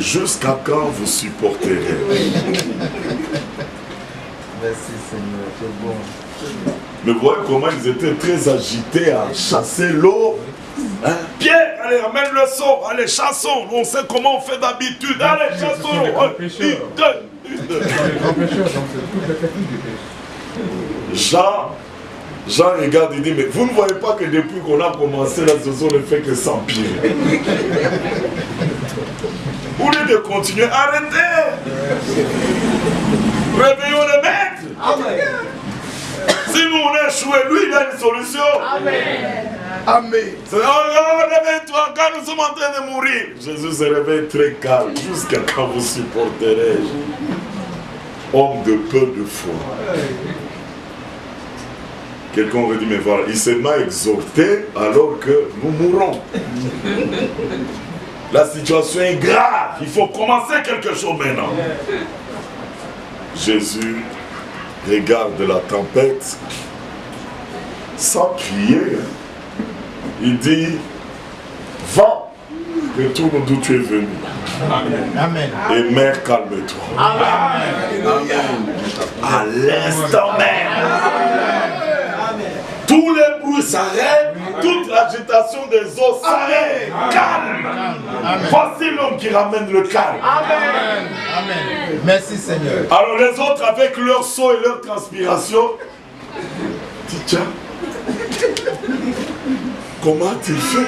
jusqu'à quand vous supporterez? Merci Seigneur, c'est bon. Mais vous voyez comment ils étaient très agités à chasser l'eau. Hein? Pierre, allez, ramène le seau, allez, chassons. On sait comment on fait d'habitude. Allez, chassons. Une, deux. Jean regarde et dit, mais vous ne voyez pas que depuis qu'on a commencé la saison, ne fait que s'empirer. Au lieu de continuer, arrêtez. Réveillons le maître. Amen. Si nous on a échoué, lui il a une solution. Amen. Amen. Réveille-toi quand nous sommes en train de mourir. Jésus se réveille très calme. Jusqu'à quand vous supporterez? Homme de peu de foi. Quelqu'un aurait dit, mais voilà, il s'est mal exhorté alors que nous mourrons. La situation est grave. Il faut commencer quelque chose maintenant. Jésus regarde la tempête sans crier. Il dit, vent, retourne d'où tu es venu. Amen. Et mère, calme-toi. Amen. À l'instant même. Tous les bruits s'arrêtent, toute l'agitation des eaux s'arrête. Calme. Amen. Voici l'homme qui ramène le calme. Amen. Amen. Merci Seigneur. Alors les autres avec leur seau et leur transpiration, disent tiens, comment tu fais?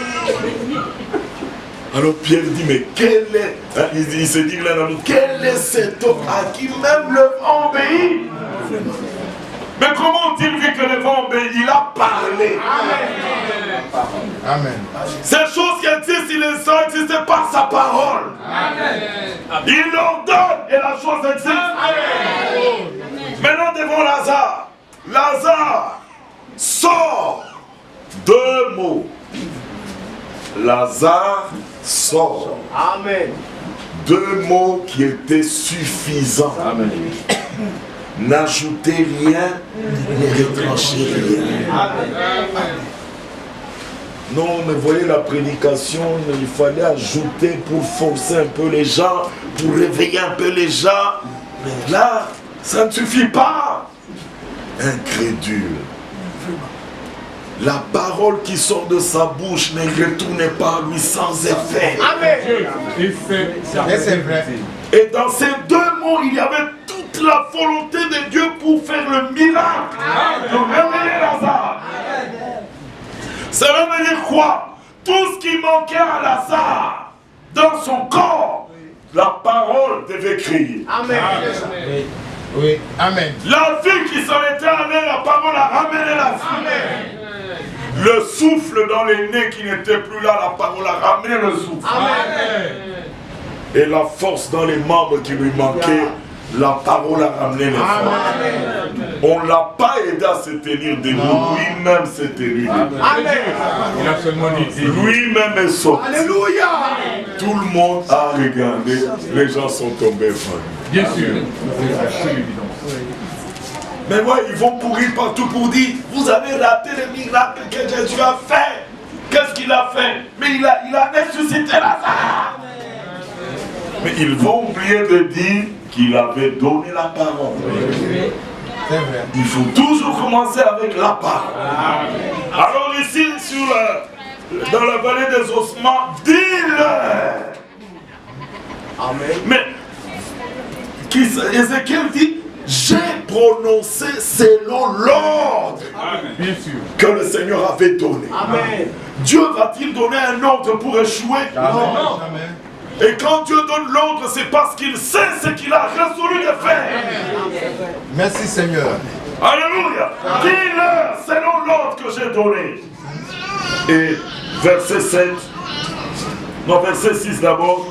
Alors Pierre dit mais quel est, hein, il se dit l'un à l'autre, quel est cet homme à qui même le vent obéit? Mais comment ont-ils vu que le vent obéit? Il a parlé. Amen. Amen. Ces choses qui existent, il les a existées par sa parole. Amen. Il ordonne et la chose existe. Amen. Maintenant devant Lazare. Lazare sort. Deux mots. Lazare sort. Amen. Deux mots qui étaient suffisants. Amen. N'ajoutez rien, ne retranchez rien. Amen. Non, mais voyez la prédication, il fallait ajouter pour forcer un peu les gens, pour réveiller un peu les gens. Mais là, ça ne suffit pas. Incrédule. La parole qui sort de sa bouche ne retourne pas à lui sans effet. Amen. Et c'est vrai. Et dans ces deux mots, il y avait toute la volonté de Dieu pour faire le miracle. De réveiller Lazare. Ça veut dire quoi? Tout ce qui manquait à Lazare, dans son corps, la parole devait crier. Amen. Oui. Oui. Amen. La vie qui s'en était allée, la parole a ramené la vie. Amen. Le souffle dans les nez qui n'était plus là, la parole a ramené le souffle. Amen. Et la force dans les membres qui lui manquaient, la parole a ramené les forces. On ne l'a pas aidé à se tenir debout, lui-même s'est tenu debout. Il a seulement dit. Lui-même est sorti. Alléluia. Tout le monde a regardé, les gens sont tombés folles. Bien sûr. Mais ouais, ils vont courir partout pour dire, vous avez raté le miracle que Jésus a fait. Qu'est-ce qu'il a fait? Mais il a ressuscité Lazare. Mais ils vont oublier de dire qu'il avait donné la parole. C'est vrai. Il faut toujours commencer avec la parole. Alors ici, dans la vallée des ossements, dis-le. Amen. Mais Ézéchiel dit, j'ai prononcé selon l'ordre que le Seigneur avait donné. Amen. Dieu va-t-il donner un ordre pour échouer? Non. Amen. Et quand Dieu donne l'ordre, c'est parce qu'il sait ce qu'il a résolu de faire. Merci Seigneur. Alléluia. Dis-le selon l'ordre que j'ai donné. Et verset 7. Non, verset 6 d'abord.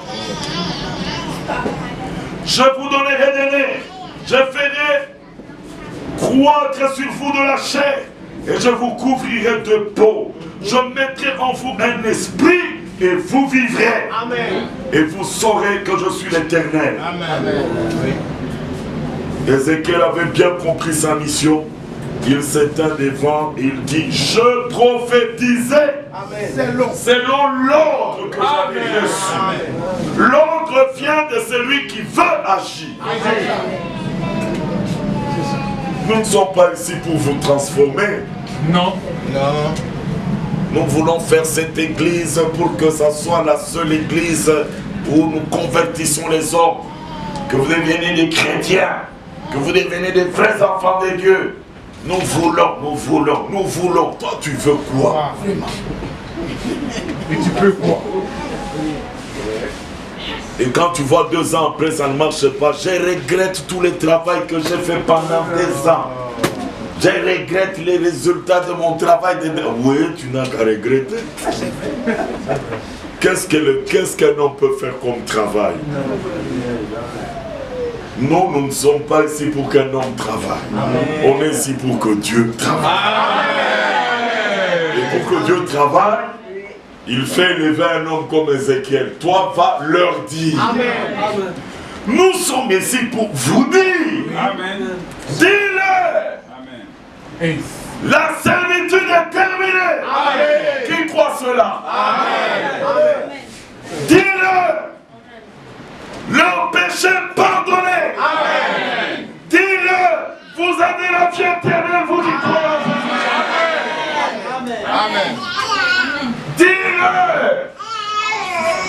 Je vous donnerai des nez. Je ferai croître sur vous de la chair. Et je vous couvrirai de peau. Je mettrai en vous un esprit. Et vous vivrez. Amen. Et vous saurez que je suis l'Éternel. Amen. Ézéchiel avait bien compris sa mission. Il s'éteint devant, il dit, je prophétisais selon l'ordre que j'avais reçu. L'ordre vient de celui qui veut agir. Nous ne sommes pas ici pour vous transformer. Non. Nous voulons faire cette église pour que ça soit la seule église où nous convertissons les hommes. Que vous deveniez des chrétiens. Que vous deveniez des vrais enfants de Dieu. Nous voulons. Toi, tu veux quoi? Et tu peux quoi? Et quand tu vois 2 ans après, ça ne marche pas, je regrette tout le travail que j'ai fait pendant des ans. Je regrette les résultats de mon travail. Oui, tu n'as qu'à regretter. Qu'est-ce qu'un homme peut faire comme travail? Nous ne sommes pas ici pour qu'un homme travaille. On est ici pour que Dieu travaille. Et pour que Dieu travaille, il fait élever un homme comme Ézéchiel. Toi, va leur dire. Amen. Nous sommes ici pour vous dire. Amen. Dis-le. Amen. La servitude est terminée. Amen. Qui croit cela? Amen. Amen. Dis-le. Leur péché pardonné. Amen. Dis-le. Vous avez la vie éternelle, vous qui croyez en Jésus. Amen. Amen. Dis-le.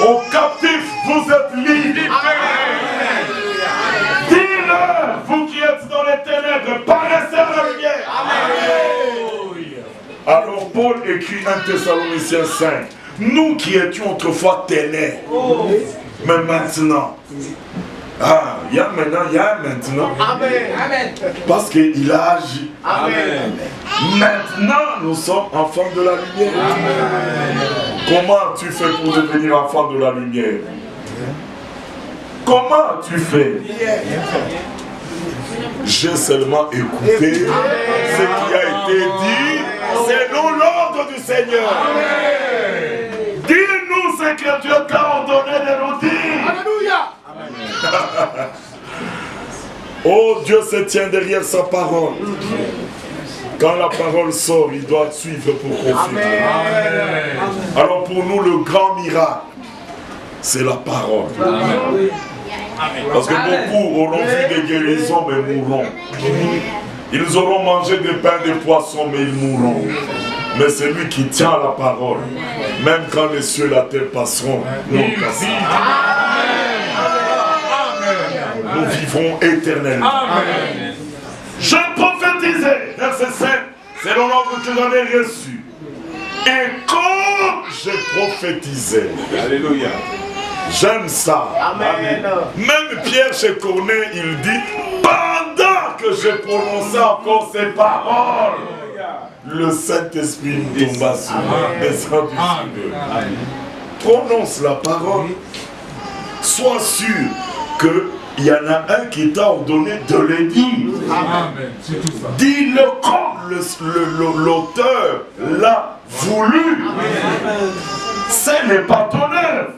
Aux captifs, vous êtes libres. Dis-le. Vous qui êtes dans les ténèbres, paraissez à la lumière. Amen. Alors Paul écrit 1 Thessaloniciens 5. Nous qui étions autrefois ténèbres, mais maintenant, il y a maintenant. Amen. Parce qu'il a agi. Amen. Maintenant, nous sommes enfants de la lumière. Amen. Comment tu fais pour devenir enfant de la lumière? Comment tu fais? J'ai seulement écouté ce qui a été dit selon l'ordre du Seigneur. Amen. Dis-nous ce que Dieu t'a ordonné de nous dire. Alléluia. Oh, Dieu se tient derrière sa parole. Quand la parole sort, il doit suivre pour confirmer. Alors pour nous, le grand miracle, c'est la parole. Amen. Parce que beaucoup auront vu des guérisons, mais mourront. Ils auront mangé des pains et des poissons, mais ils mourront. Mais c'est lui qui tient la parole. Même quand les cieux et la terre passeront, nous passerons. Nous vivrons éternellement. Amen. Je prophétisais, verset 7, selon l'ordre que j'en ai reçu. Et comme je prophétisais, alléluia, j'aime ça. Amen. Même Pierre chez Corneille, il dit, pendant que je prononçais encore ces paroles, le Saint-Esprit tomba sur moi, descend du ciel. Prononce la parole. Sois sûr qu'il y en a un qui t'a ordonné de le dire. Amen. Dis-le comme l'auteur l'a voulu. Ce n'est pas ton œuvre.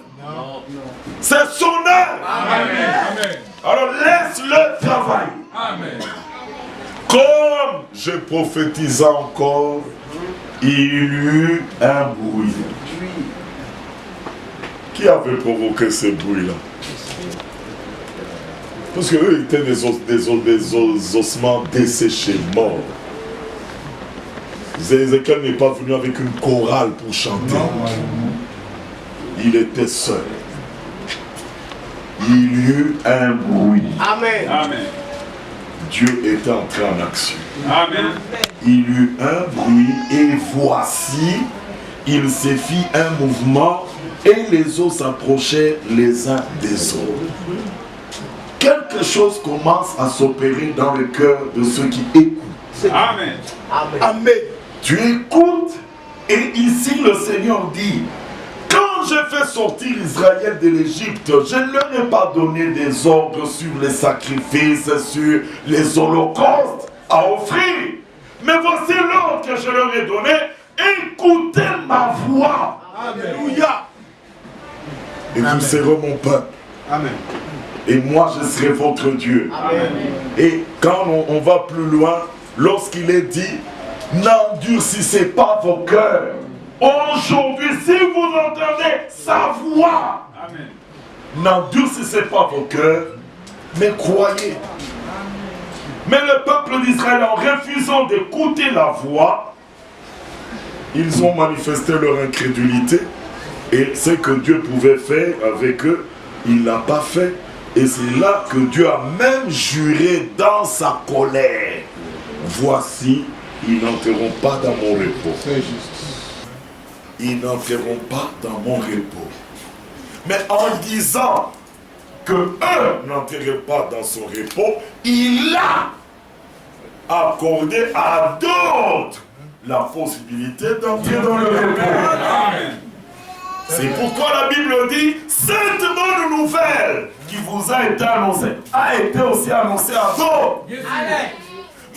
C'est son œuvre. Amen. Alors laisse-le travailler. Amen. Comme je prophétisais encore, il y eut un bruit. Qui avait provoqué ce bruit-là? Parce qu'eux étaient des ossements desséchés, morts. Ézéchiel n'est pas venu avec une chorale pour chanter. Il était seul. Il y eut un bruit. Amen. Amen. Dieu était entré en action. Amen. Il y eut un bruit et voici, il se fit un mouvement et les eaux s'approchaient les uns des autres. Quelque chose commence à s'opérer dans le cœur de ceux qui écoutent. Amen. Amen. Amen. Tu écoutes et ici le Seigneur dit, quand j'ai fait sortir Israël de l'Égypte, je ne leur ai pas donné des ordres sur les sacrifices, sur les holocaustes à offrir. Mais voici l'ordre que je leur ai donné, écoutez ma voix. Alléluia. Et vous serez mon peuple. Amen. Et moi je serai votre Dieu. Amen. Et quand on va plus loin, lorsqu'il est dit, n'endurcissez pas vos cœurs. Aujourd'hui, si vous entendez sa voix, n'endurcissez pas vos cœurs, mais croyez. Mais le peuple d'Israël, en refusant d'écouter la voix, ils ont manifesté leur incrédulité. Et ce que Dieu pouvait faire avec eux, il ne l'a pas fait. Et c'est là que Dieu a même juré dans sa colère. Voici, ils n'entreront pas dans mon repos. Ils n'entreront pas dans mon repos. Mais en disant que eux n'entreraient pas dans son repos, il a accordé à d'autres la possibilité d'entrer dans le repos. C'est pourquoi la Bible dit, cette bonne nouvelle qui vous a été annoncée, a été aussi annoncée à d'autres.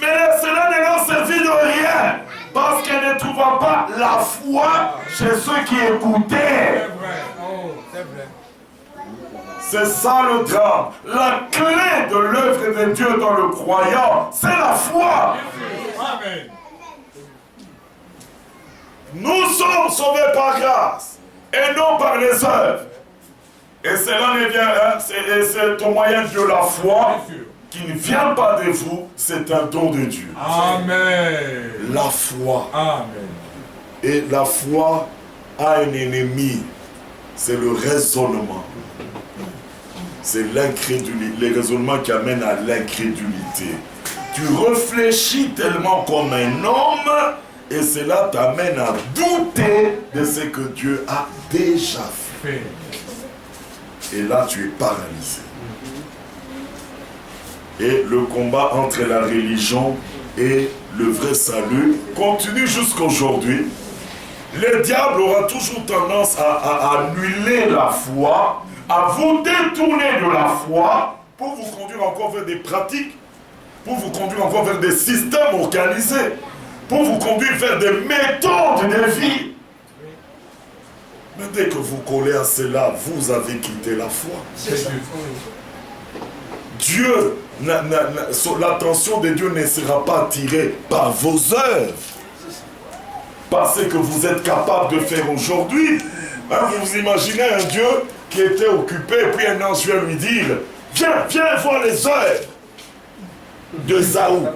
Mais cela ne leur servit de rien, parce qu'elle ne trouva pas la foi chez ceux qui écoutaient. C'est ça le drame. La clé de l'œuvre de Dieu dans le croyant, c'est la foi. Amen. Nous sommes sauvés par grâce et non par les œuvres. Et cela ne vient, c'est au moyen de la foi qui ne vient pas de vous, c'est un don de Dieu. Amen. La foi. Amen. Et la foi a un ennemi, c'est le raisonnement. C'est l'incrédulité, les raisonnements qui amènent à l'incrédulité. Tu réfléchis tellement comme un homme et cela t'amène à douter de ce que Dieu a déjà fait. Et là, tu es paralysé. Et le combat entre la religion et le vrai salut continue jusqu'aujourd'hui. Le diable aura toujours tendance à annuler la foi, à vous détourner de la foi pour vous conduire encore vers des pratiques, pour vous conduire encore vers des systèmes organisés, pour vous conduire vers des méthodes de vie. Mais dès que vous collez à cela, vous avez quitté la foi. Dieu, l'attention de Dieu ne sera pas attirée par vos œuvres. Par ce que vous êtes capable de faire aujourd'hui. Hein, vous imaginez un Dieu qui était occupé, et puis un ange vient lui dire, viens voir les œuvres de Ésaü.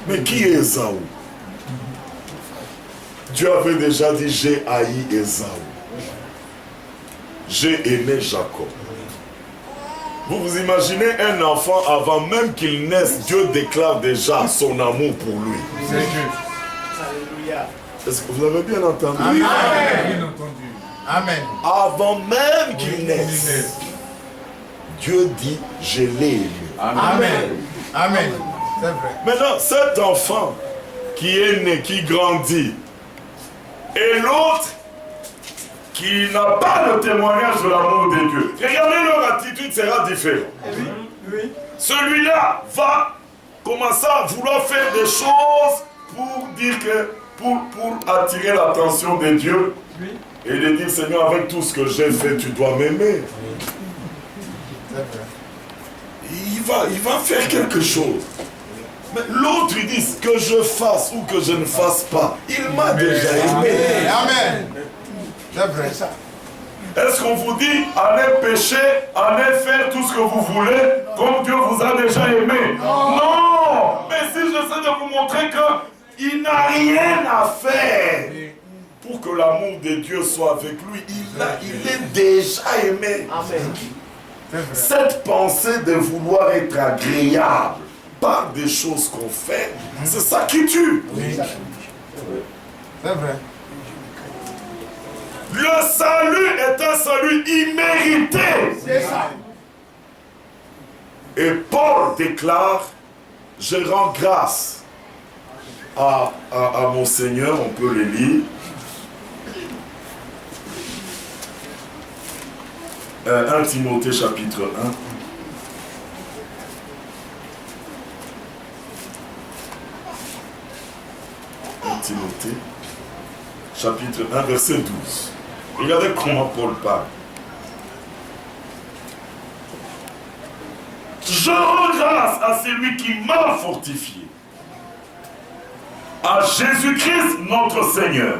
Mais qui est Ésaü? Dieu avait déjà dit, j'ai haï Ésaü. J'ai aimé Jacob. Vous vous imaginez un enfant, avant même qu'il naisse, Dieu déclare déjà son amour pour lui. Est-ce que vous avez bien entendu? Amen. Amen. Avant même qu'il naisse, Dieu dit, je l'ai aimé. Amen. Amen. C'est vrai. Maintenant, cet enfant qui est né, qui grandit, et l'autre qui n'a pas le témoignage de l'amour de Dieu. Regardez, leur attitude sera différente. Oui. Celui-là va commencer à vouloir faire des choses pour dire que, pour attirer l'attention de Dieu. Oui. Et de dire, Seigneur, avec tout ce que j'ai fait, tu dois m'aimer. C'est vrai. Il va faire quelque chose. Mais l'autre, il dit que je fasse ou que je ne fasse pas. Il m'a déjà aimé. Amen. C'est vrai ça. Est-ce qu'on vous dit, allez pécher, allez faire tout ce que vous voulez, comme Dieu vous a déjà aimé? Non! Mais si j'essaie de vous montrer qu'il n'a rien à faire pour que l'amour de Dieu soit avec lui, il est déjà aimé. Amen. Cette pensée de vouloir être agréable par des choses qu'on fait, c'est ça qui tue. Oui. C'est vrai. Le salut est un salut immérité. C'est ça. Et Paul déclare, je rends grâce à mon Seigneur, on peut le lire. 1 Timothée chapitre 1. Timothée, chapitre 1, verset 12. Regardez comment Paul parle. Je rends grâce à celui qui m'a fortifié, à Jésus-Christ notre Seigneur.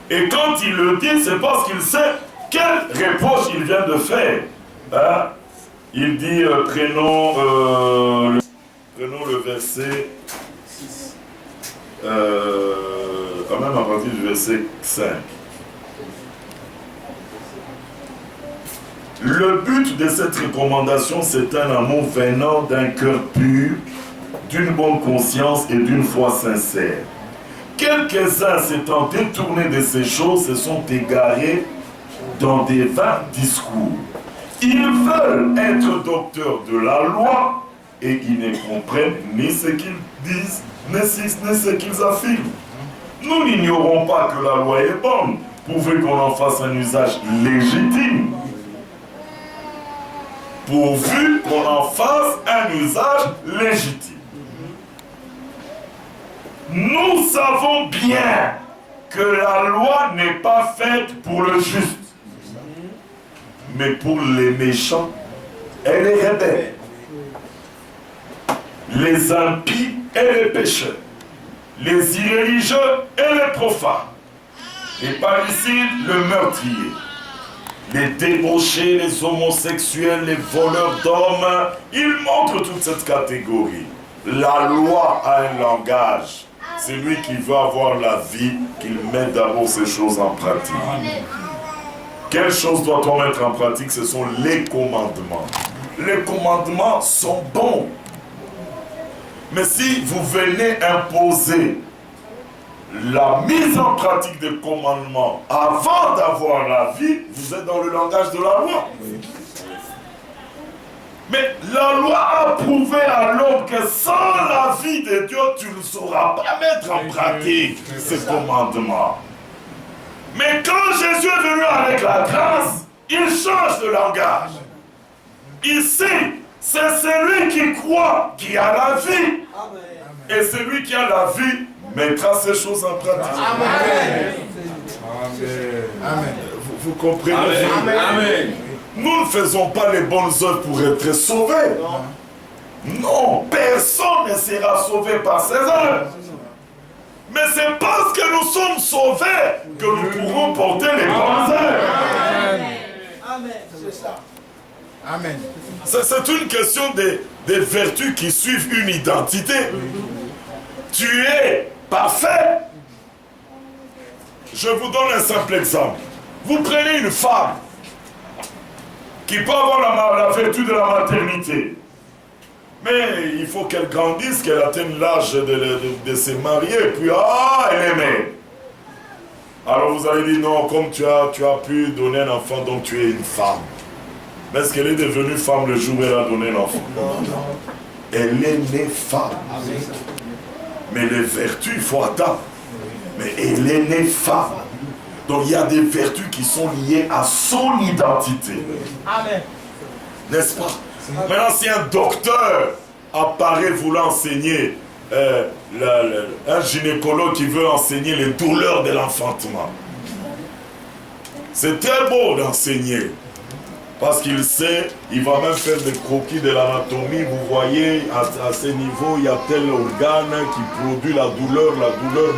Et quand il le dit, c'est parce qu'il sait quel reproche il vient de faire. Hein? Il dit, prenons le verset 6. Même à partir du verset 5. Le but de cette recommandation, c'est un amour venant d'un cœur pur, d'une bonne conscience et d'une foi sincère. Quelques-uns s'étant détournés de ces choses se sont égarés dans des vains discours. Ils veulent être docteurs de la loi et ils ne comprennent ni ce qu'ils disent, ni ce qu'ils affirment. Nous n'ignorons pas que la loi est bonne, pourvu qu'on en fasse un usage légitime. Pourvu qu'on en fasse un usage légitime. Nous savons bien que la loi n'est pas faite pour le juste, mais pour les méchants et les rebelles, les impies et les pécheurs, les irréligieux et les profanes, les parricides, le meurtrier, les débauchés, les homosexuels, les voleurs d'hommes. Il montre toute cette catégorie. La loi a un langage. Celui qui veut avoir la vie, qu'il mette d'abord ces choses en pratique. Quelles choses doit-on mettre en pratique? Ce sont les commandements. Les commandements sont bons. Mais si vous venez imposer la mise en pratique des commandements avant d'avoir la vie, vous êtes dans le langage de la loi. Mais la loi a prouvé à l'homme que sans la vie de Dieu, tu ne sauras pas mettre en pratique ces commandements. Mais quand Jésus est venu avec la grâce, il change de langage. Ici, c'est celui qui croit qui a la vie. Et celui qui a la vie mettra ces choses en pratique. Amen. Amen. Vous comprenez? Amen. Amen. Nous ne faisons pas les bonnes œuvres pour être sauvés. Non, personne ne sera sauvé par ses œuvres. Mais c'est parce que nous sommes sauvés que nous pourrons porter les bonnes œuvres. Amen. C'est ça. Amen. C'est une question des vertus qui suivent une identité. Tu es parfait. Je vous donne un simple exemple. Vous prenez une femme qui peut avoir la vertu de la maternité. Mais il faut qu'elle grandisse, qu'elle atteigne l'âge de se marier, puis elle est mère. Alors vous allez dire non, comme tu as pu donner un enfant, donc tu es une femme. Mais est-ce qu'elle est devenue femme le jour où elle a donné l'enfant? Non. Elle est née femme. Mais les vertus, il faut attendre. Mais elle est née femme. Donc il y a des vertus qui sont liées à son identité. Amen. N'est-ce pas? Maintenant, si un docteur apparaît voulant enseigner, un gynécologue qui veut enseigner les douleurs de l'enfantement, c'est très beau d'enseigner. Parce qu'il sait, il va même faire des croquis de l'anatomie. Vous voyez, à ce niveau, il y a tel organe qui produit la douleur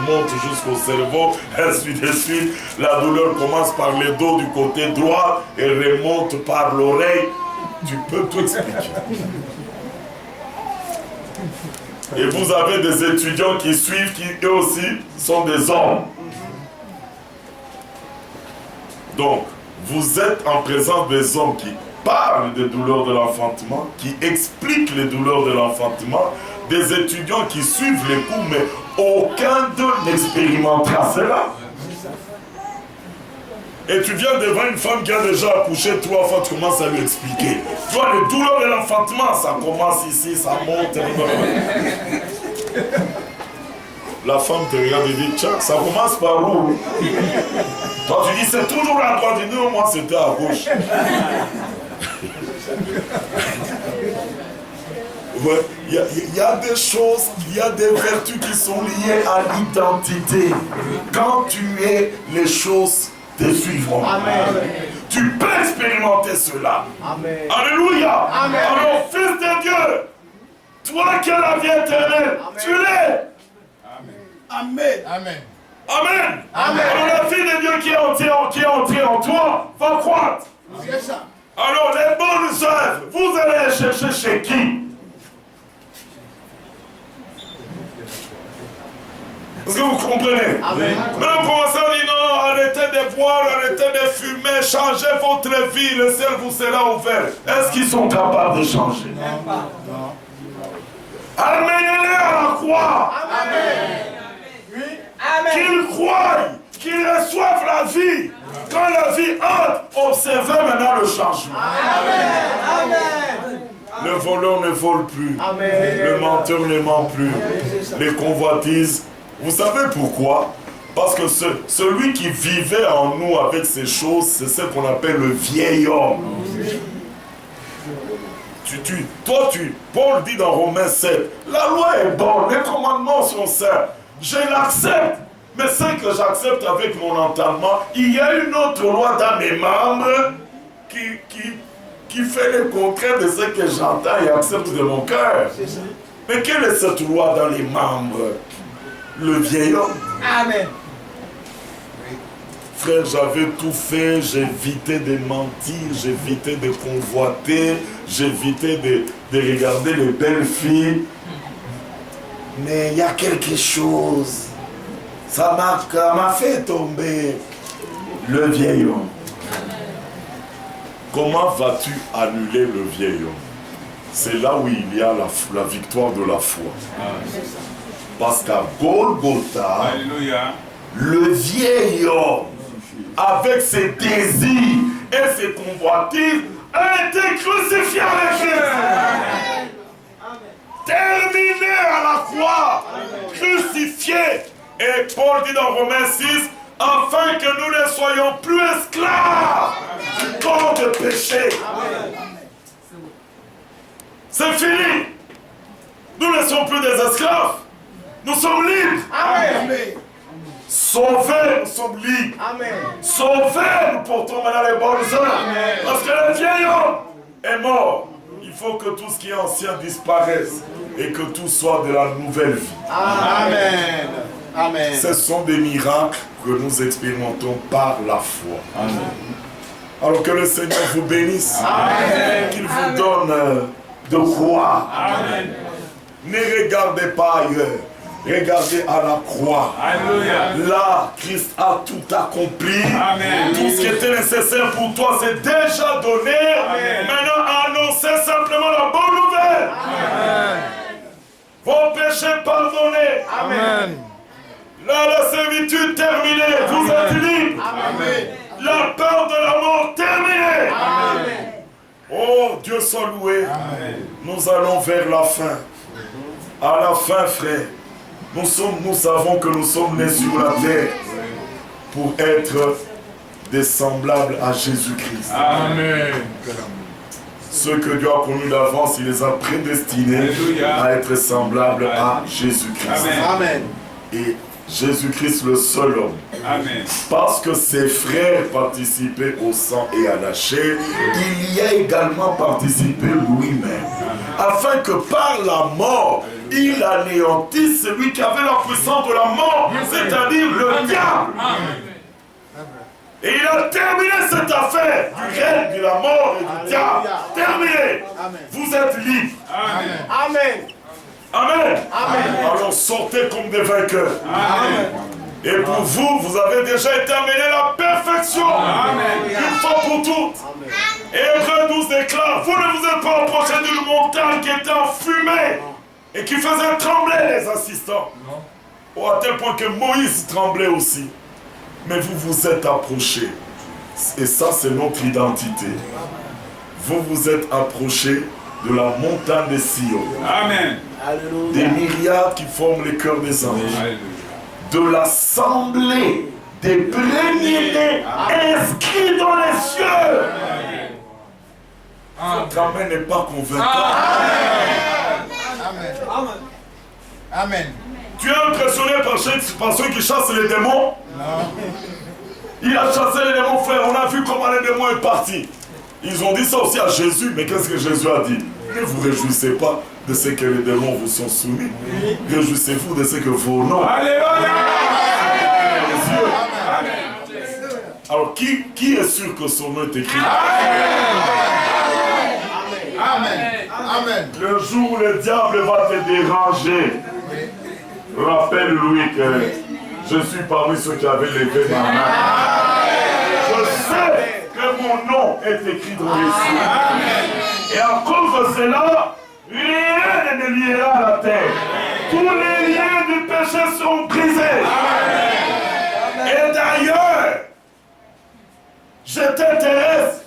monte jusqu'au cerveau, ainsi de suite. La douleur commence par le dos du côté droit et remonte par l'oreille. Tu peux tout expliquer. Et vous avez des étudiants qui suivent, qui eux aussi sont des hommes. Donc, vous êtes en présence des hommes qui parlent des douleurs de l'enfantement, qui expliquent les douleurs de l'enfantement, des étudiants qui suivent les cours, mais aucun d'eux n'expérimentera cela. Et tu viens devant une femme qui a déjà accouché 3 fois, tu commences à lui expliquer. Tu vois, les douleurs de l'enfantement, ça commence ici, ça monte. La femme te regarde et dit, tiens, ça commence par où? Toi, tu dis, c'est toujours à droite. Tu dis, non, moi, c'était à gauche. Ouais, il y a des choses, il y a des vertus qui sont liées à l'identité. Quand tu es, les choses te suivront. Amen. Tu peux expérimenter cela. Amen. Alléluia. Amen. Alors, fils de Dieu, Toi qui as la vie éternelle, tu l'es. Amen. Amen. Amen. Amen. Alors la vie de Dieu qui est entrée en toi va croître. C'est ça. Alors les bonnes œuvres, vous allez les chercher chez qui? Est-ce que vous comprenez? Amen. Maintenant, commencez à dire non, arrêtez de boire, arrêtez de fumer, changez votre vie, le ciel vous sera ouvert. Est-ce qu'ils sont capables de changer? Non. Amenez-les à la croix. Amen. Oui. Amen. Qu'ils croient, qu'ils reçoivent la vie. Quand la vie entre, observez maintenant le changement. Amen. Amen. Le voleur ne vole plus. Amen. Le menteur ne ment plus. Les convoitises. Vous savez pourquoi? Parce que celui qui vivait en nous avec ces choses, c'est ce qu'on appelle le vieil homme. Paul dit dans Romains 7, la loi est bonne, les commandements sont sains. Je l'accepte, mais ce que j'accepte avec mon entendement, il y a une autre loi dans mes membres qui fait le contraire de ce que j'entends et accepte de mon cœur. Mais quelle est cette loi dans les membres? Le vieil homme. Amen. Frère, j'avais tout fait, j'évitais de mentir, j'évitais de convoiter, j'évitais de regarder les belles filles. Mais il y a quelque chose. Ça m'a fait tomber. Le vieil homme. Comment vas-tu annuler le vieil homme? C'est là où il y a la victoire de la foi. Parce qu'à Golgotha, Alléluia. le vieil homme, avec ses désirs et ses convoitises, a été crucifié avec Christ. Terminé à la croix, crucifié. Et Paul dit dans Romains 6, afin que nous ne soyons plus esclaves du corps de péché. C'est fini. Nous ne sommes plus des esclaves. Nous sommes libres. Amen. Sauvés, nous sommes libres. Amen. Sauvés, nous portons maintenant les bonnes œuvres. Parce que le vieil homme est mort. Il faut que tout ce qui est ancien disparaisse et que tout soit de la nouvelle vie. Amen. Amen. Ce sont des miracles que nous expérimentons par la foi. Amen. Alors que le Seigneur vous bénisse. Qu'il vous donne de croire. Amen. Ne regardez pas ailleurs. Regardez à la croix. Alléluia. Là, Christ a tout accompli. Amen. Tout ce qui était nécessaire pour toi, c'est déjà donné. Amen. Maintenant, annoncez simplement la bonne nouvelle. Amen. Vos péchés pardonnés. Amen. Là, la servitude terminée. Vous êtes libre. Amen. La peur de la mort terminée. Amen. Oh, Dieu soit loué. Amen. Nous allons vers la fin. À la fin, frère, nous savons que nous sommes nés sur la terre pour être des semblables à Jésus-Christ. Amen. Ceux que Dieu a connus d'avance, il les a prédestinés Alléluia. à être semblables à Jésus-Christ. Amen. Amen. Et Jésus-Christ, le seul homme, Amen. parce que ses frères participaient au sang et à la chair, il y a également participé lui-même, afin que par la mort, il anéantisse celui qui avait la puissance de la mort, c'est-à-dire le diable. Et il a terminé cette affaire du règne de la mort et du diable. Terminé. Vous êtes libres. Amen. Amen. Amen. Amen. Alors sortez comme des vainqueurs. Amen. Et pour vous, vous avez déjà été amené à la perfection. Amen. Une fois pour toutes. Et Hébreux 12 déclare, vous ne vous êtes pas approché d'une montagne qui était en fumée et qui faisait trembler les assistants. Oh, à tel point que Moïse tremblait aussi. Mais vous vous êtes approchés. Et ça, c'est notre identité. Vous vous êtes approchés de la montagne de Sion. Amen. Des myriades qui forment les cœurs des anges. Alléluia. De l'assemblée des premiers-nés inscrits dans les cieux. Votre amen n'est pas convaincant. Amen. Amen. Tu es impressionné par ceux qui chassent les démons? Non. Il a chassé les démons, frère. On a vu comment les démons est parti. Ils ont dit ça aussi à Jésus, mais qu'est-ce que Jésus a dit? Ne vous réjouissez pas de ce que les démons vous sont soumis. Réjouissez-vous de ce que vos noms. Alléluia. Alors, qui est sûr que son nom est écrit? Amen. Amen. Le jour où le diable va te déranger, rappelle-lui que je suis parmi ceux qui avaient levé ma main. Je sais que mon nom est écrit dans les cieux. Et à cause de cela, rien ne me liera à la terre. Tous les liens du péché seront brisés. Et d'ailleurs, j'étais terrestre.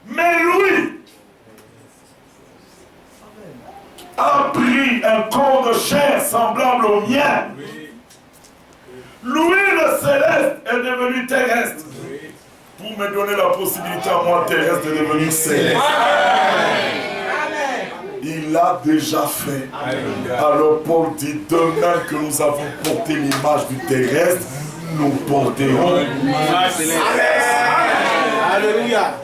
Mais lui a pris un corps de chair semblable au mien. Lui, le céleste, est devenu terrestre. Pour me donner la possibilité à moi, terrestre, de devenir céleste. Il l'a déjà fait. Alors Paul dit, de même que nous avons porté l'image du terrestre, nous porterons l'image céleste. Alléluia.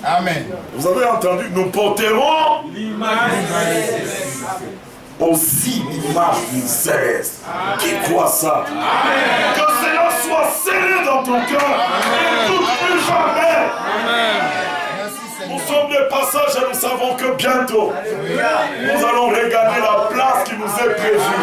Amen. Vous avez entendu, nous porterons l'image aussi l'image du céleste. Qui croit ça? Que cela soit scellé dans ton cœur et tout plus jamais. Nous sommes de passage et nous savons que bientôt nous allons regagner la place qui nous est prévue.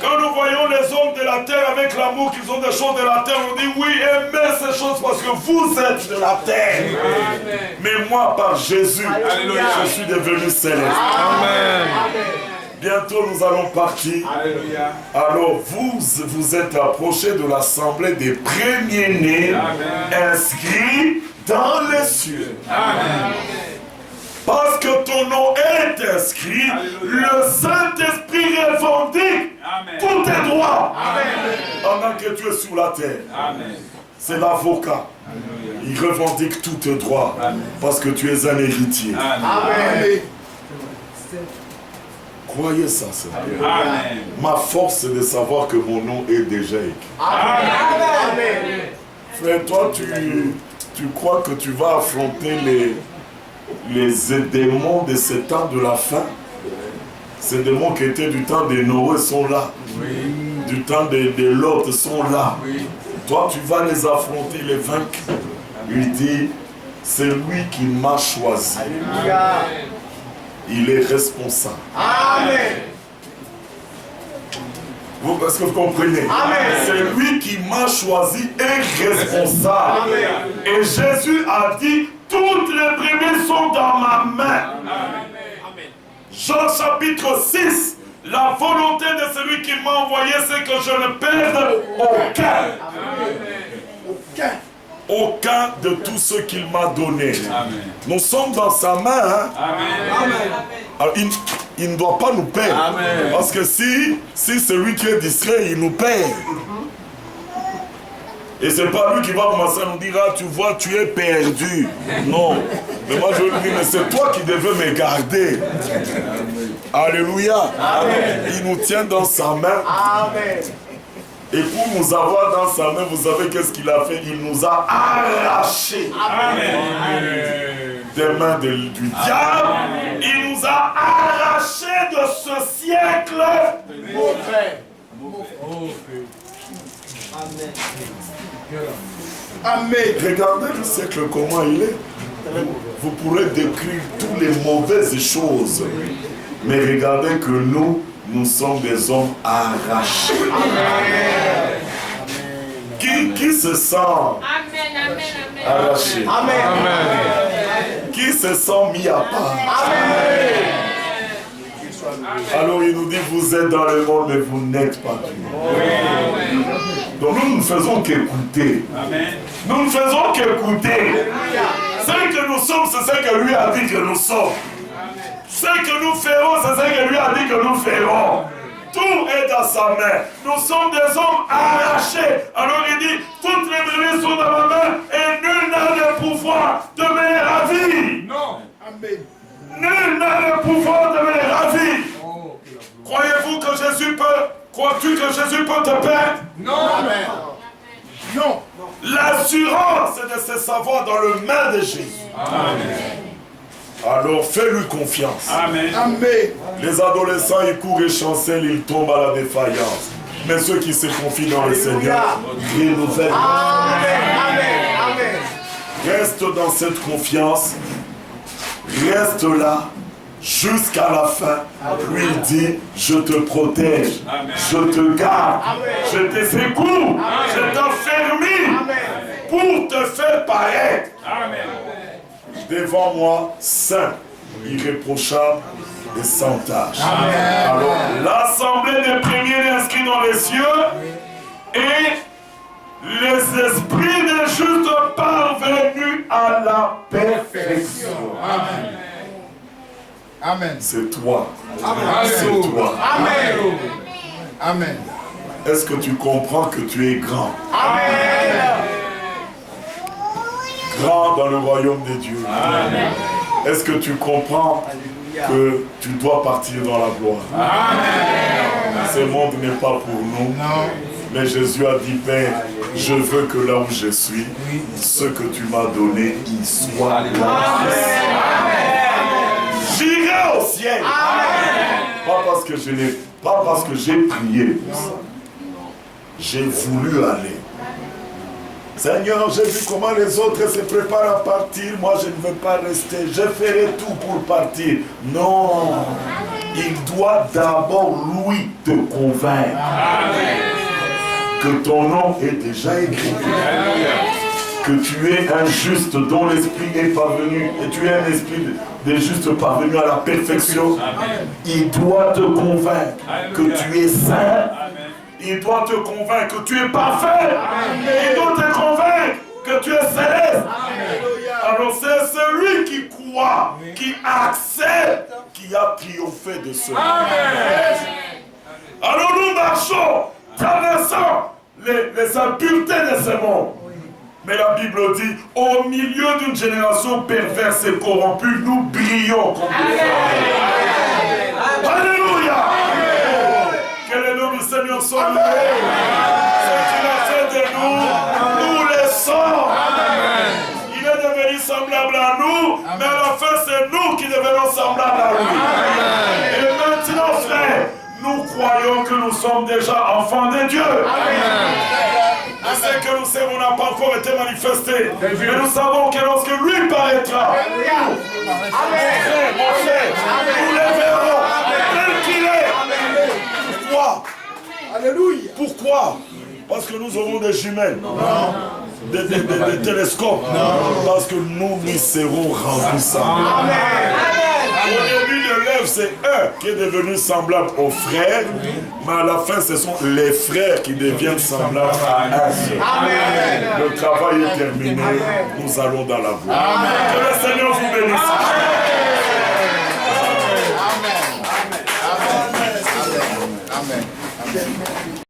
Quand nous voyons les hommes de la terre avec l'amour qu'ils ont des choses de la terre, on dit oui, aimez ces choses parce que vous êtes de la terre. Amen. Mais moi, par Jésus, Alléluia, je suis devenu céleste. Amen. Bientôt nous allons partir. Alléluia. Alors vous êtes approchés de l'assemblée des premiers-nés inscrits dans les cieux. Amen. Parce que ton nom est inscrit, le Saint-Esprit revendique tous tes droits pendant que tu es sur la terre. C'est l'avocat. Il revendique tous tes droits parce que tu es un héritier. Amen. Croyez ça, Seigneur. Ma force, c'est de savoir que mon nom est déjà écrit. Amen. Frère, toi, tu crois que tu vas affronter les démons de ce temps de la fin. Ces démons qui étaient du temps de Noé sont là. Du temps de Lot sont là. Toi, tu vas les affronter, les vaincre. Il dit, c'est lui qui m'a choisi. Il est responsable. Amen. Est-ce que vous comprenez? C'est lui qui m'a choisi et responsable. Amen. Et Jésus a dit, toutes les brebis sont dans ma main. Amen. Jean chapitre 6, la volonté de celui qui m'a envoyé, c'est que je ne perde aucun. Aucun de tous ceux qu'il m'a donné. Nous sommes dans sa main. Hein? Amen. Alors, il ne doit pas nous perdre. Amen. Parce que si celui qui est distrait, il nous perd. Et c'est pas lui qui va commencer à nous dire, ah, tu vois, tu es perdu. Non. Mais moi, je lui dis, mais c'est toi qui devais me garder. Alléluia. Amen. Il nous tient dans sa main. Amen. Et pour nous avoir dans sa main, vous savez qu'est-ce qu'il a fait? Il nous a arrachés des mains du diable. Il nous a arrachés de ce siècle mauvais. Amen. Regardez le siècle comment il est. Vous pourrez décrire toutes les mauvaises choses. Mais regardez que nous sommes des hommes arrachés. Qui se sent arraché? Qui se sent mis à part? Alors il nous dit, vous êtes dans le monde, mais vous n'êtes pas du monde. Donc nous ne faisons qu'écouter. Nous ne faisons qu'écouter. Ce que nous sommes, c'est ce que lui a dit que nous sommes. Ce que nous ferons, c'est ce que lui a dit que nous ferons. Tout est dans sa main. Nous sommes des hommes arrachés. Alors il dit, toutes les brebis sont dans ma main et nul n'a le pouvoir de me les ravir. Non. Amen. Nul n'a le pouvoir de me les ravir. Croyez-vous que Jésus peut, crois-tu que Jésus peut te perdre? Non. Amen. Non. L'assurance, c'est de se savoir dans le main de Jésus. Amen. Alors fais-lui confiance. Amen. Amen. Les adolescents, ils courent et chancellent, ils tombent à la défaillance. Mais ceux qui se confient dans le Seigneur, renouvellent. Amen. Reste dans cette confiance. Reste là jusqu'à la fin. Lui dit, je te protège. Amen. Je te garde. Je te secours. Je t'affermis pour te faire paraître Amen. devant moi, saint, irréprochable et sans tâche. Alors, l'assemblée des premiers inscrits dans les cieux et les esprits des justes parvenus à la perfection. Amen. Amen. C'est toi. Amen. C'est toi. Amen. Amen. Est-ce que tu comprends que tu es grand? Amen. Grand dans le royaume de Dieu. Est-ce que tu comprends que tu dois partir dans la gloire? Ce monde n'est pas pour nous. Non. Mais Jésus a dit, Père, je veux que là où je suis, ce que tu m'as donné, il soit là. J'irai au ciel. Pas parce que j'ai prié pour ça. J'ai voulu aller. Seigneur, j'ai vu comment les autres se préparent à partir. Moi, je ne veux pas rester. Je ferai tout pour partir. Non. Il doit d'abord, lui, te convaincre que ton nom est déjà écrit. Que tu es un juste dont l'esprit est parvenu. Et tu es un esprit de juste parvenu à la perfection. Il doit te convaincre que tu es saint. Il doit te convaincre que tu es parfait. Il doit te convaincre que tu es céleste. Alors c'est celui qui croit, qui accepte, qui a triomphé de cela. Alors nous marchons, traversant les impuretés de ce monde. Mais la Bible dit, au milieu d'une génération perverse et corrompue, nous brillons comme des frères. Alléluia. Que le nom du Seigneur soit loué. Ce qu'il a fait de nous, nous le sommes. Il est devenu semblable à nous, mais à la fin, c'est nous qui devenons semblables à lui. Et maintenant, frères, nous croyons que nous sommes déjà enfants de Dieu. Et ce que nous savons n'a pas encore été manifesté. Mais nous savons que lorsque lui paraîtra, mon frère, nous le verrons tel qu'il est. Pourquoi? Alléluia. Pourquoi? Parce que nous aurons des jumelles, des télescopes. Parce que nous lui serons remblaissables. Au début de l'œuvre, c'est un qui est devenu semblable aux frères, mais à la fin, ce sont les frères qui deviennent semblables à un seul. Le travail est terminé, nous allons dans la gloire. Que le Seigneur vous bénisse. Amen. Amen. Amen.